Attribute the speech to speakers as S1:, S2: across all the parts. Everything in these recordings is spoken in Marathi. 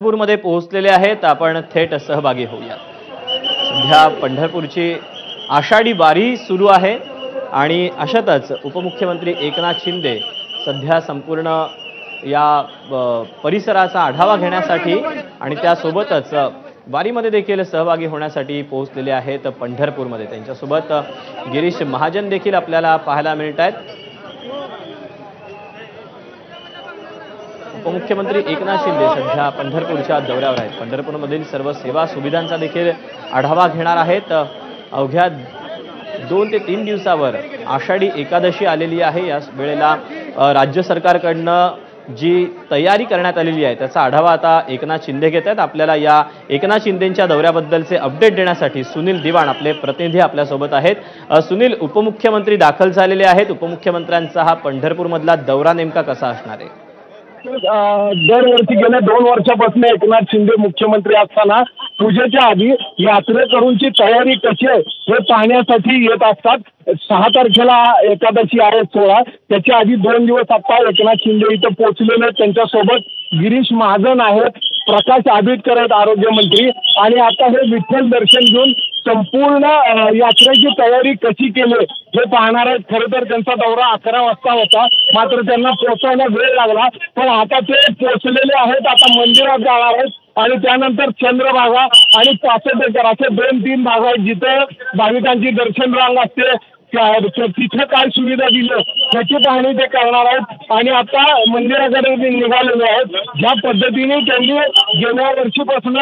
S1: पंढरपूरमध्ये पोहोचलेले आहेत। आपण थेट सहभागी होऊया। सध्या पंढरपूरची आषाढी वारी सुरू आहे आणि अशातच उपमुख्यमंत्री एकनाथ शिंदे सध्या संपूर्ण या परिसराचा आढावा घेण्यासाठी आणि त्यासोबतच वारीमध्ये देखील सहभागी होण्यासाठी पोहोचलेले आहेत पंढरपूरमध्ये। त्यांच्यासोबत गिरीश महाजन देखील आपल्याला पाहायला मिळतात। उपमुख्यमंत्री एकनाथ शिंदे सध्या पंढरपूरच्या दौऱ्यावर आहेत। पंढरपूरमधील सर्व सेवा सुविधांचा देखील आढावा घेणार आहेत। अवघ्या 2 ते 3 दिवसावर आषाढी एकादशी आलेली आहे। या वेळेला राज्य सरकारकडनं जी तयारी करण्यात आलेली आहे त्याचा आढावा आता एकनाथ शिंदे घेत आहेत। आपल्याला या एकनाथ शिंदेंच्या दौऱ्याबद्दलचे अपडेट देण्यासाठी सुनील दिवाण आपले प्रतिनिधी आपल्यासोबत आहेत। सुनील, उपमुख्यमंत्री दाखल झालेले आहेत। उपमुख्यमंत्र्यांचा हा पंढरपूरमधला दौरा नेमका कसा असणार आहे?
S2: दरवर्षी गेल्या 2 वर्षापासून एकनाथ शिंदे मुख्यमंत्री असताना पूजेच्या आधी यात्रेकरूंची तयारी कशी आहे हे पाहण्यासाठी येत असतात। 6 तारखेला एकादशी आहे 16, त्याच्या आधी 2 दिवस आता एकनाथ शिंदे इथं पोहोचलेले आहेत। त्यांच्यासोबत गिरीश महाजन आहेत, प्रकाश आंबेडकर आहेत आरोग्यमंत्री, आणि आता हे विठ्ठल दर्शन घेऊन संपूर्ण यात्रेची तयारी कशी केली हे पाहणार आहेत। खरं तर त्यांचा दौरा 11 वाजता होता, मात्र त्यांना पोहोचायला वेळ लागला, पण आता ते पोहोचलेले आहेत। आता मंदिरात जाणार आहेत आणि त्यानंतर चंद्रभागा आणि पाचोटेकर असे 2-3 भाग आहेत जिथे भाविकांची दर्शन रांग असते। तिथे काय सुविधा दिलं त्याची पाहणी ते करणार आहेत आणि आता मंदिराकडे निघालेले आहेत। ज्या पद्धतीने त्यांनी गेल्या वर्षीपासून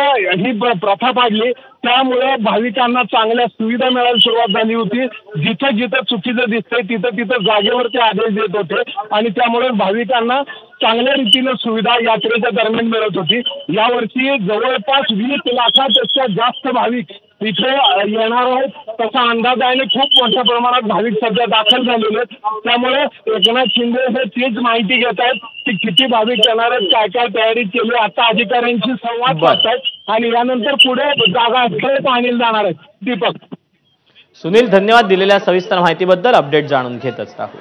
S2: ही प्रथा पाडली त्यामुळे भाविकांना चांगल्या सुविधा मिळायला सुरुवात झाली होती। जिथं जिथं चुकीचं दिसतंय तिथं तिथं जागेवरती आदेश देत होते आणि त्यामुळे भाविकांना चांगल्या रीतीने सुविधा यात्रेच्या दरम्यान मिळत होती। यावर्षी जवळपास 20 लाखापेक्षा जास्त भाविक इथे येणार आहेत तसा अंदाज आहे आणि खूप मोठ्या प्रमाणात भाविक सध्या दाखल झालेले आहेत। त्यामुळे एकनाथ शिंदे हे तीच माहिती घेत आहेत की किती भाविक येणार आहेत, काय काय तयारी केली। आता अधिकाऱ्यांशी संवाद साधतायत आणि यानंतर पुढे जागा स्थळे पाहणीला जाणार आहेत। दीपक,
S1: सुनील, धन्यवाद दिलेल्या सविस्तर माहितीबद्दल। अपडेट जाणून घेतच राहू।